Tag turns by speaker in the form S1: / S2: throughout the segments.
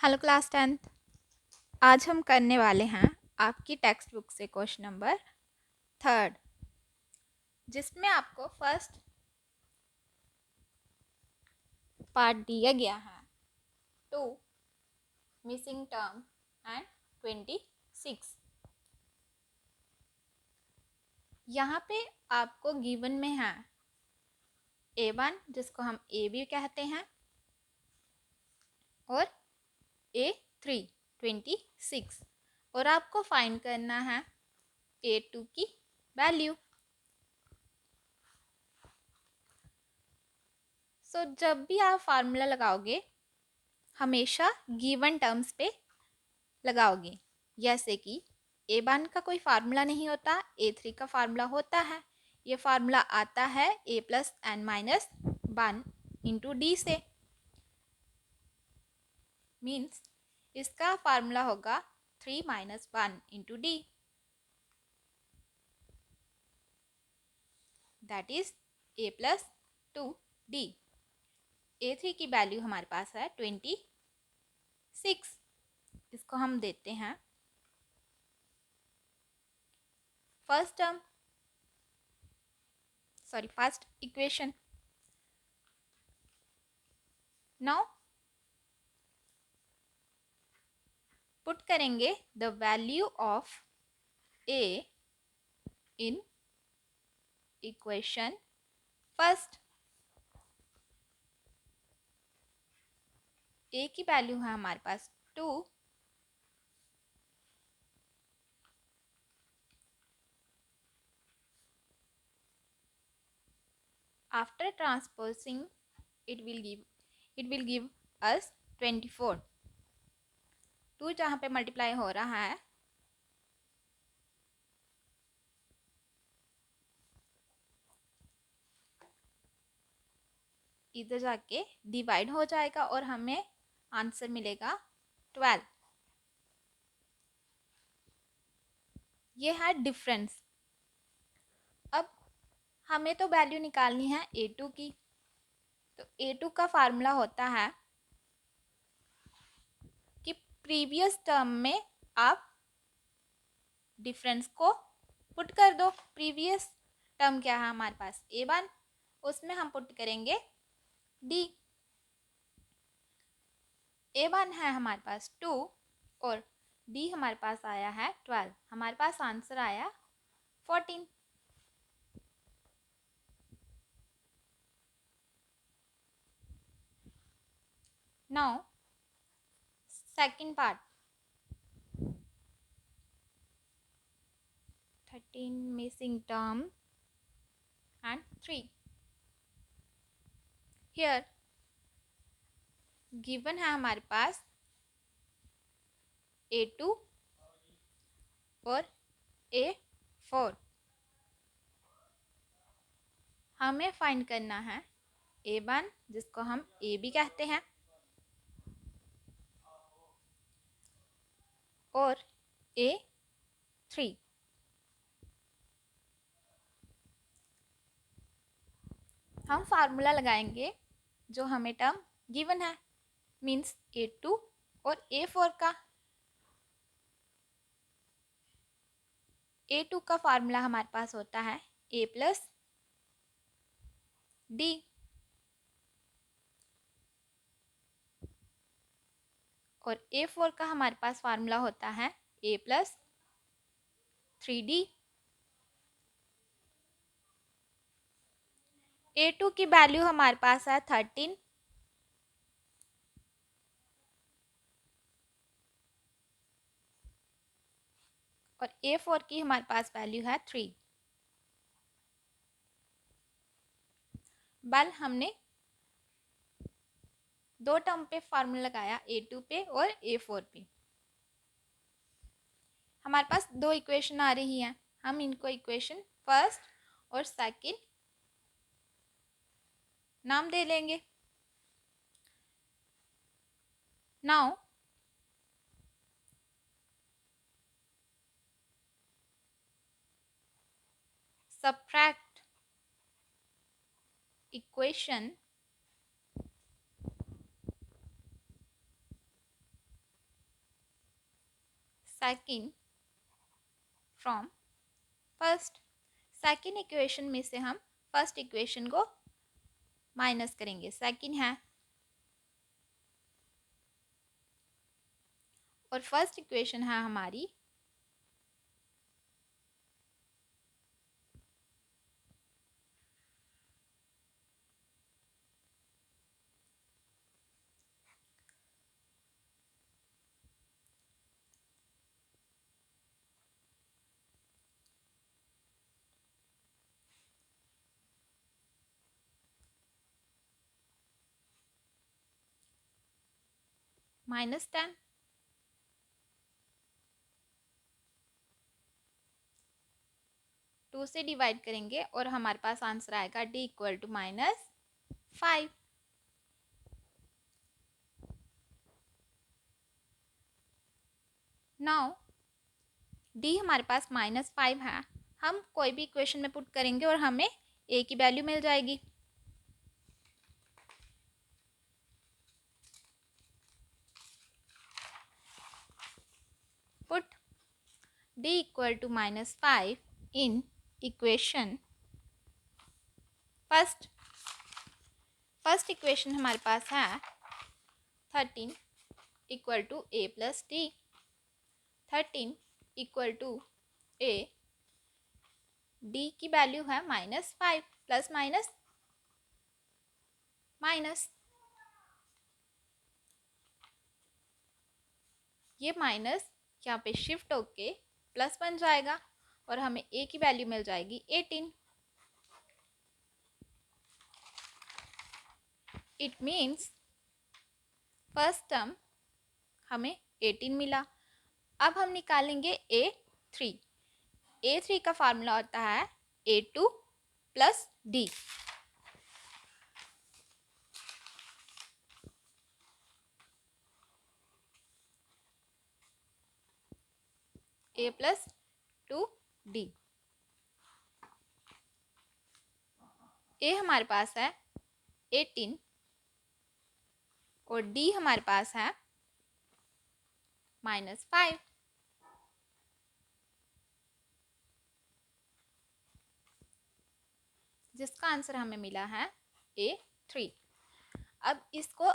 S1: Hello class 10th। आज हम करने वाले हैं आपकी टेक्स्ट बुक से क्वेश्चन नंबर 3, जिसमें आपको फर्स्ट पार्ट दिया गया है 2 मिसिंग टर्म एंड 26। यहाँ पे आपको गिवन में है A1 जिसको हम A भी कहते हैं और A3 26 और आपको फाइंड करना है A2 की वैल्यू। सो जब भी आप फार्मूला लगाओगे हमेशा गिवन टर्म्स पे लगाओगे। जैसे कि A1 का कोई फार्मूला नहीं होता, A3 का फार्मूला होता है। ये फार्मूला आता है A+n-1 इंटू डी से। मीन्स इसका फार्मूला होगा 3 - 1 into D, that is A+2D। A3 की वैल्यू हमारे पास है 26। इसको हम देते हैं फर्स्ट इक्वेशन। नाउ पुट करेंगे the value of A in equation first. A की वैल्यू है हमारे पास 2, after transposing it will give us 24। 2 जहाँ पे मल्टीप्लाई हो रहा है इधर जाके डिवाइड हो जाएगा और हमें आंसर मिलेगा 12। ये है डिफरेंस। अब हमें तो वैल्यू निकालनी है A2 की, तो A2 का फार्मूला होता है कि प्रीवियस टर्म में आप डिफरेंस को पुट कर दो। प्रीवियस टर्म क्या है हमारे पास A1, उसमें हम पुट करेंगे D। A1 है हमारे पास 2 और D हमारे पास आया है 12। हमारे पास आंसर आया 14। Now second part 13 missing term and 3। Here given है हमारे पास A2 और A4। हमें फाइंड करना है A1 जिसको हम A भी कहते हैं और A3। हम फार्मूला लगाएंगे जो हमें टर्म गिवन है, मीन्स A2 और A4 का। A2 का फार्मूला हमारे पास होता है A+D और A4 का हमारे पास फार्मूला होता है A+3D। A2 की वैल्यू हमारे पास है 13 और A4 की हमारे पास वैल्यू है 3। बल हमने दो टर्म पे फार्मूला लगाया, A2 पे और A4 पे। हमारे पास दो इक्वेशन आ रही हैं, हम इनको इक्वेशन फर्स्ट और सेकंड नाम दे लेंगे। Now subtract equation second from first. Second equation में से हम फर्स्ट इक्वेशन को माइनस करेंगे। सेकेंड है और फर्स्ट इक्वेशन है हमारी -10। टू से डिवाइड करेंगे और हमारे पास आंसर आएगा d equal to -5। Now d हमारे पास -5 है, हम कोई भी इक्वेशन में पुट करेंगे और हमें a की वैल्यू मिल जाएगी। Put d equal to -5 in equation first. First equation हमारे पास है 13 equal to a plus d. 13 equal to a, d की वैल्यू है -5 प्लस माइनस माइनस, ये माइनस यहाँ पे शिफ्ट होके प्लस बन जाएगा और हमें a की वैल्यू मिल जाएगी 18। इट मीन्स फर्स्ट टर्म हमें 18 मिला। अब हम निकालेंगे a3। a3 का फार्मूला होता है a2 plus d। a plus 2d। a हमारे पास है 18 और d हमारे पास है -5। जिसका आंसर हमें मिला है a3। अब इसको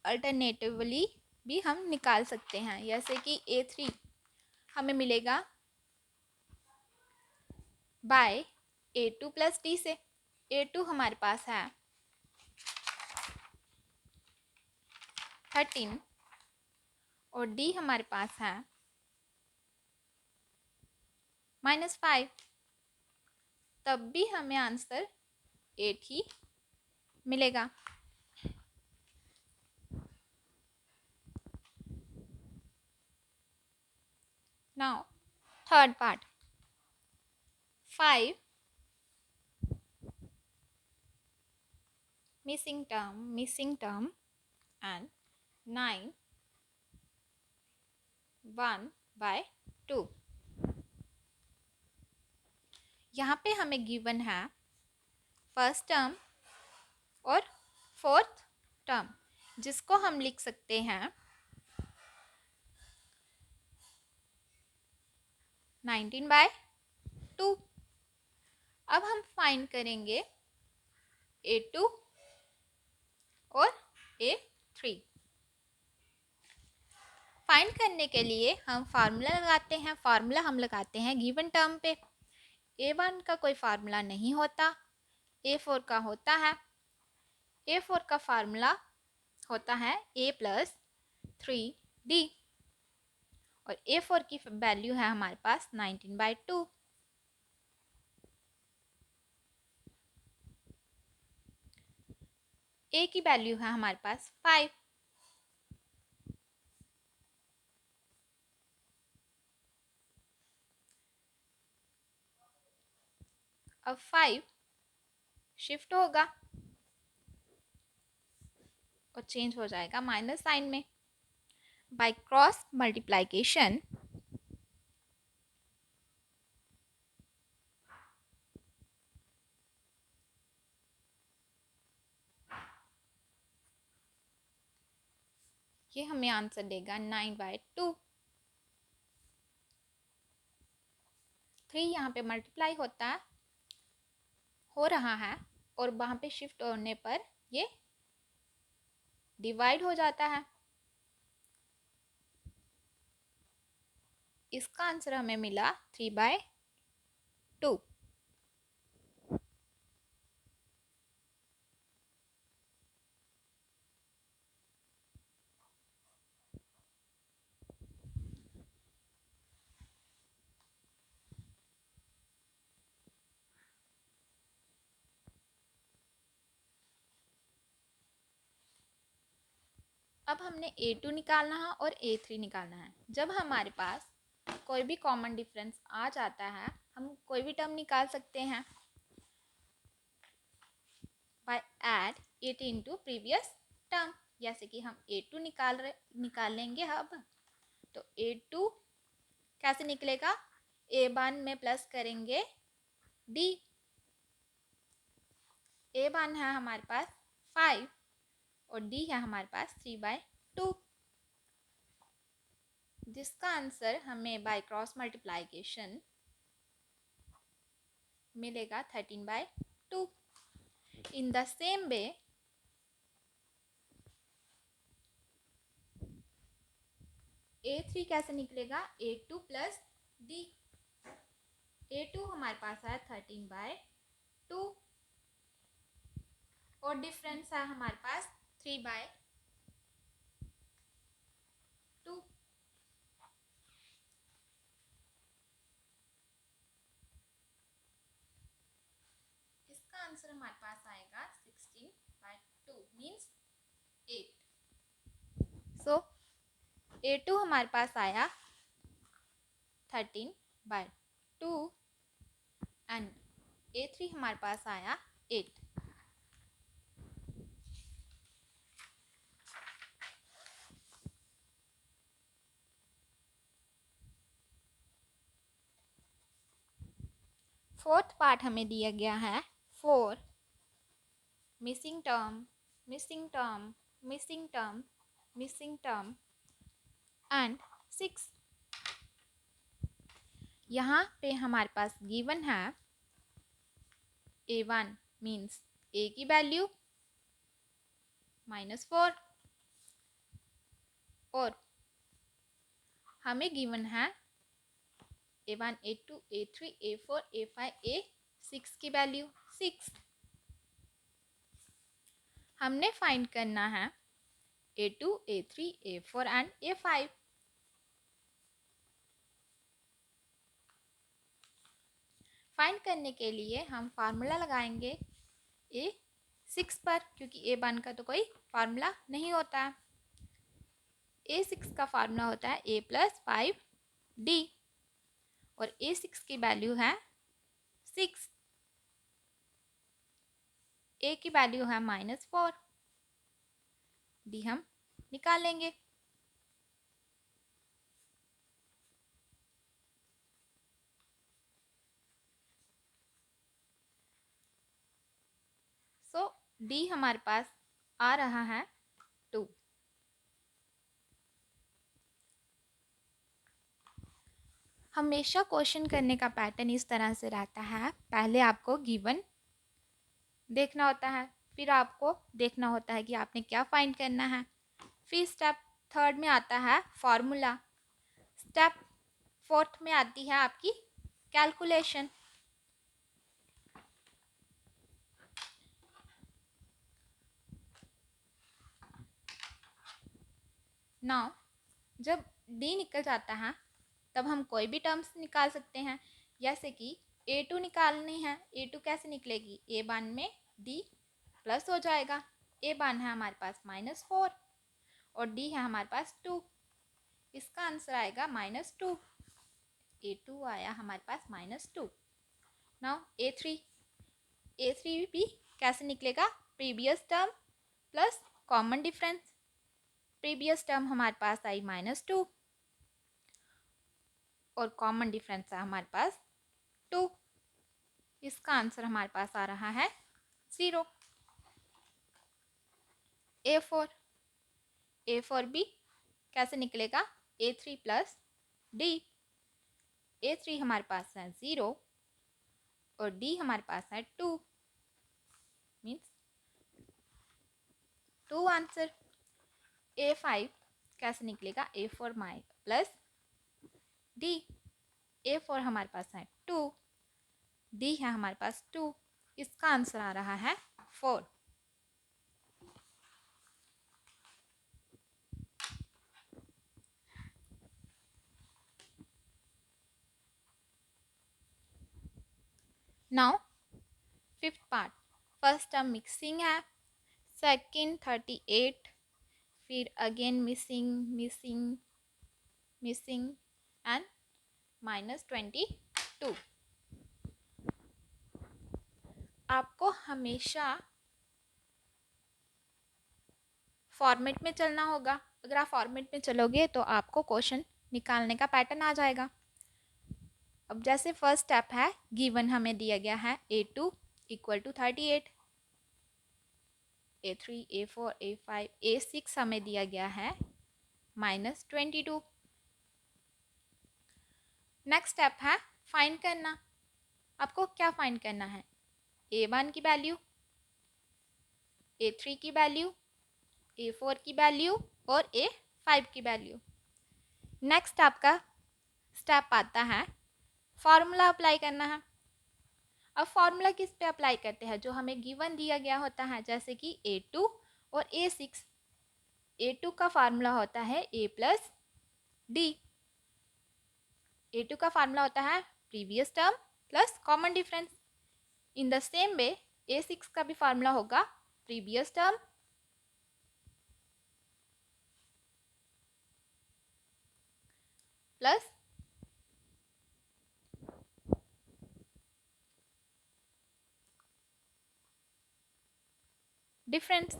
S1: अल्टरनेटिवली भी हम निकाल सकते हैं, जैसे कि a3 हमें मिलेगा बाय a2 प्लस डी से। a2 हमारे पास है 13 और d हमारे पास है -5, तब भी हमें आंसर 8 ही मिलेगा। Now third part, 5 missing term and 9 1/2। यहाँ पे हमें गिवन है फर्स्ट टर्म और फोर्थ टर्म, जिसको हम लिख सकते हैं 19/2। अब हम फाइंड करेंगे a2 और a3। फाइंड करने के लिए हम फार्मूला लगाते हैं। फार्मूला हम लगाते हैं गिवन टर्म पे। a1 का कोई फार्मूला नहीं होता, a4 का होता है। a4 का फार्मूला होता है a प्लस 3d और a4 की वैल्यू है हमारे पास 19/2। a की वैल्यू है हमारे पास 5। अब 5 शिफ्ट होगा और चेंज हो जाएगा माइनस साइन में। बाय क्रॉस मल्टीप्लिकेशन ये हमें आंसर देगा 9/2। 3 यहाँ पे मल्टीप्लाई हो रहा है और वहाँ पे शिफ्ट होने पर ये डिवाइड हो जाता है। इसका आंसर हमें मिला 3/2। अब हमने A2 निकालना है और A3 निकालना है। जब हमारे पास कोई भी कॉमन डिफरेंस आ जाता है, हम कोई भी टर्म निकाल सकते हैं by add it into previous term. जैसे कि हम A2 निकाल लेंगे। अब तो A2 कैसे निकलेगा? A1 में प्लस करेंगे D। A1 है हमारे पास 5 और D है हमारे पास 3/2, जिसका आंसर हमें बाय क्रॉस मल्टीप्लाइकेशन मिलेगा 13/2। In the same way A3 कैसे निकलेगा? A2 plus D। A2 हमारे पास है 13/2 और डिफरेंस है हमारे पास 3/2। इसका आंसर हमारे पास आएगा 16/2 मीन्स 8। सो A2 हमारे पास आया 13/2 एंड A3 हमारे पास आया 8। फोर्थ पार्ट हमें दिया गया है 4 missing term, missing term, missing term, missing term and 6। यहाँ पे हमारे पास गिवन है A1 मीन्स A की वैल्यू -4 और हमें गिवन है A1, A2, A3, A4, A5, A6 की वैल्यू 6। हमने फाइंड करना है A2, A3, A4 and A5। Find करने के लिए हम फार्मूला लगाएंगे A6 पर, क्योंकि A1 का तो कोई फार्मूला नहीं होता है। A6 का फार्मूला होता है A + 5D और A6 की वैल्यू है 6। A की वैल्यू है -4। D हम निकालेंगे। सो D हमारे पास आ रहा है 2। हमेशा क्वेश्चन करने का पैटर्न इस तरह से रहता है। पहले आपको गिवन देखना होता है, फिर आपको देखना होता है कि आपने क्या फाइंड करना है। फिर स्टेप थर्ड में आता है फॉर्मूला। स्टेप फोर्थ में आती है आपकी कैलकुलेशन। नाउ जब D निकल जाता है तब हम कोई भी टर्म्स निकाल सकते हैं। जैसे कि A2 निकालनी है। A2 कैसे निकलेगी? A1 में D प्लस हो जाएगा। A1 है हमारे पास -4 और D है हमारे पास 2। इसका आंसर आएगा -2। A2 आया हमारे पास -2। नाउ A3 भी कैसे निकलेगा? Previous term plus common difference. Previous term हमारे पास आई -2 और कॉमन डिफरेंस है हमारे पास 2। इसका आंसर हमारे पास आ रहा है 0। A4 भी कैसे निकलेगा? A3 + D A3 हमारे पास है 0 और D हमारे पास है 2, मीन्स 2 आंसर। A5 कैसे निकलेगा? A4 माइ प्लस D। A4 हमारे पास है 2, D है हमारे पास 2, इसका आंसर आ रहा है 4। Now fifth part. First term mixing है, सेकंड 38, फिर अगेन मिसिंग एंड -22। आपको हमेशा फॉर्मेट में चलना होगा। अगर आप फॉर्मेट में चलोगे तो आपको क्वेश्चन निकालने का पैटर्न आ जाएगा। अब जैसे फर्स्ट स्टेप है, गिवन हमें दिया गया है A2 equal to 38, A3, A4, A5, A6 हमें दिया गया है -22। नेक्स्ट स्टेप है फाइंड करना। आपको क्या फाइंड करना है? A1 की वैल्यू, A3 की वैल्यू, A4 की वैल्यू और A5 की वैल्यू। नेक्स्ट आपका स्टेप आता है फॉर्मूला अप्लाई करना है। अब फॉर्मूला किस पे अप्लाई करते हैं? जो हमें गिवन दिया गया होता है, जैसे कि A2 और A6। A2 का फार्मूला होता है A प्लस D। A2 का फार्मूला होता है previous term plus common difference. In the same way A6 का भी फार्मूला होगा प्रीवियस टर्म प्लस डिफरेंस।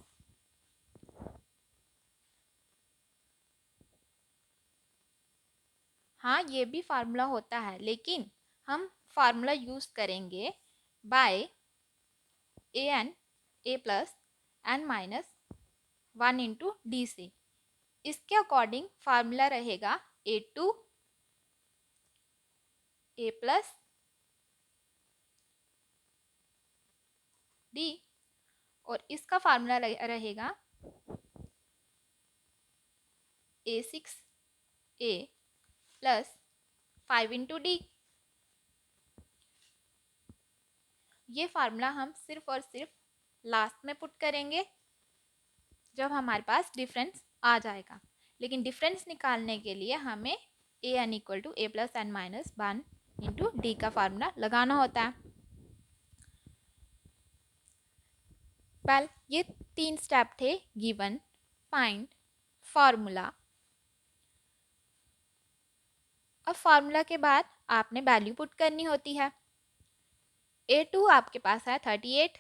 S1: हाँ, ये भी फार्मूला होता है, लेकिन हम फार्मूला यूज करेंगे by A plus n minus 1 into d से। इसके अकॉर्डिंग फार्मूला रहेगा A2 A प्लस D और इसका फार्मूला रहेगा A6 A plus 5 into D. ये फार्मूला हम सिर्फ और सिर्फ लास्ट में पुट करेंगे जब हमारे पास डिफरेंस आ जाएगा। लेकिन डिफरेंस निकालने के लिए हमें a n equal to a plus n minus 1 into d का फार्मूला लगाना होता है। वेल, ये 3 स्टेप थे, गिवन, फाइंड, फार्मूला। अब फार्मूला के बाद आपने वैल्यू पुट करनी होती है। A2 आपके पास है 38,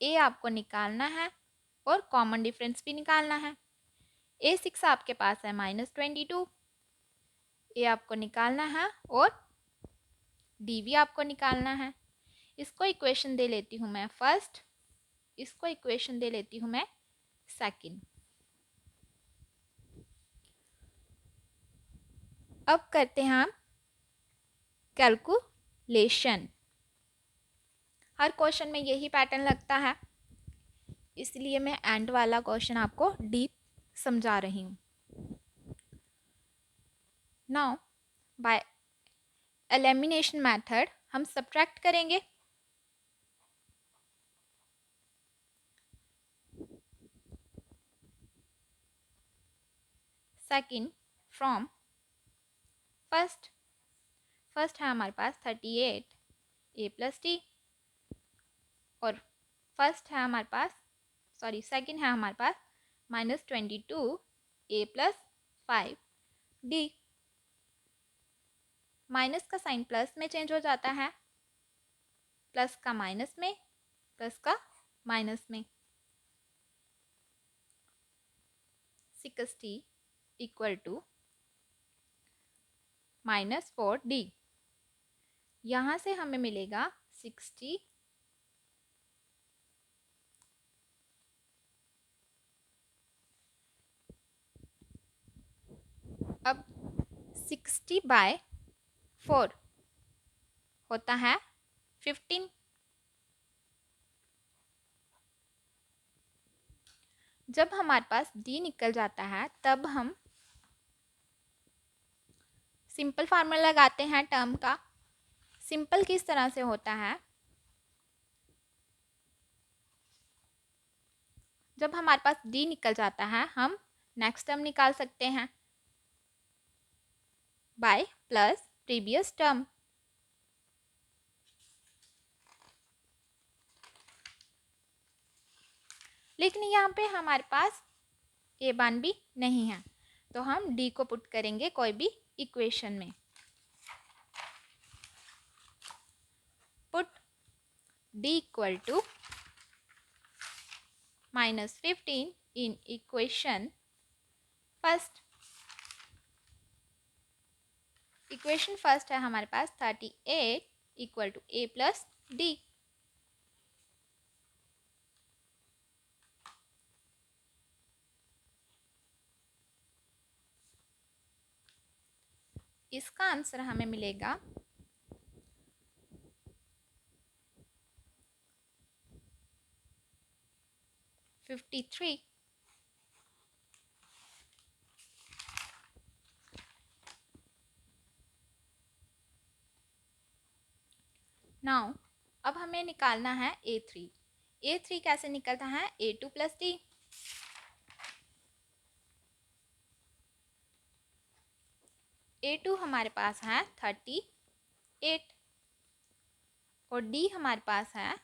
S1: A आपको निकालना है और कॉमन डिफरेंस भी निकालना है। A6 आपके पास है -22, A आपको निकालना है और D भी आपको निकालना है। इसको इक्वेशन दे लेती हूँ मैं फर्स्ट, इसको इक्वेशन दे लेती हूँ मैं सेकंड। अब करते हैं हम कैलकुलेशन। हर क्वेश्चन में यही पैटर्न लगता है, इसलिए मैं एंड वाला क्वेश्चन आपको डीप समझा रही हूँ। नाउ बाय एलिमिनेशन मेथड हम सब्ट्रैक्ट करेंगे। सेकंड फ्रॉम फर्स्ट है हमारे पास 38 A प्लस टी और फर्स्ट है हमारे पास सेकंड है हमारे पास -22 A प्लस 5 D। माइनस का साइन प्लस में चेंज हो जाता है, प्लस का माइनस में, प्लस का माइनस में। 60 इक्वल टू -4D। यहाँ से हमें मिलेगा 60 अब 60/4 होता है 15। जब हमारे पास d निकल जाता है तब हम सिंपल फार्मूला लगाते हैं टर्म का। सिंपल किस तरह से होता है, जब हमारे पास d निकल जाता है हम नेक्स्ट टर्म निकाल सकते हैं बाय प्लस प्रीवियस टर्म। लेकिन यहाँ पे हमारे पास a1 भी नहीं है, तो हम d को पुट करेंगे कोई भी इक्वेशन में। Put d equal to -15 in equation first. Equation first है हमारे पास 38 equal to a plus d. इसका आंसर हमें मिलेगा 53। नाउ अब हमें निकालना है a3। a3 कैसे निकलता है, a2 प्लस डी। a2 हमारे पास है 38 और d हमारे पास है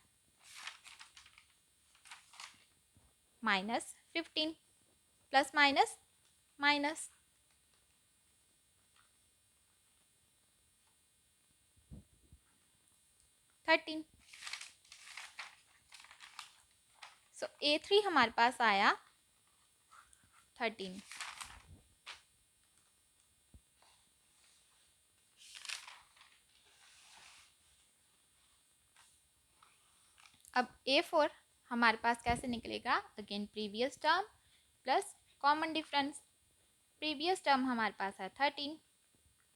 S1: -15 प्लस माइनस माइनस। सो a3 हमारे पास आया 13। अब a4 हमारे पास कैसे निकलेगा, again previous term plus common difference. Previous term हमारे पास है 13,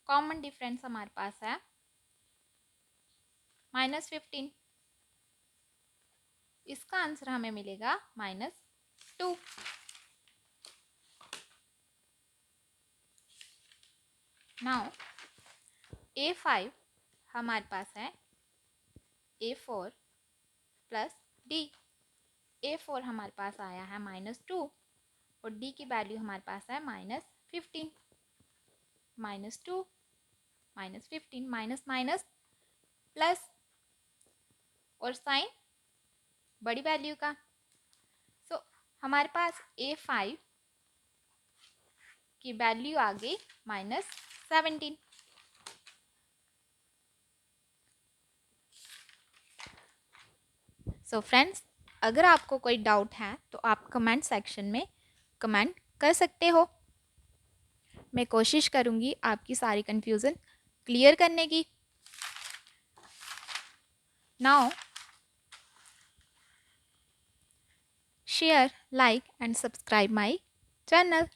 S1: कॉमन डिफरेंस हमारे पास है -15। इसका आंसर हमें मिलेगा -2। नाउ a5 हमारे पास है a4 प्लस डी। a4 हमारे पास आया है -2 और d की वैल्यू हमारे पास है -15। -2 -15 माइनस माइनस प्लस और साइन बड़ी वैल्यू का। सो हमारे पास a5 की वैल्यू आ गई -17। सो फ्रेंड्स, अगर आपको कोई डाउट है तो आप कमेंट सेक्शन में कमेंट कर सकते हो। मैं कोशिश करूँगी आपकी सारी कन्फ्यूज़न क्लियर करने की। Now share, like and subscribe my channel.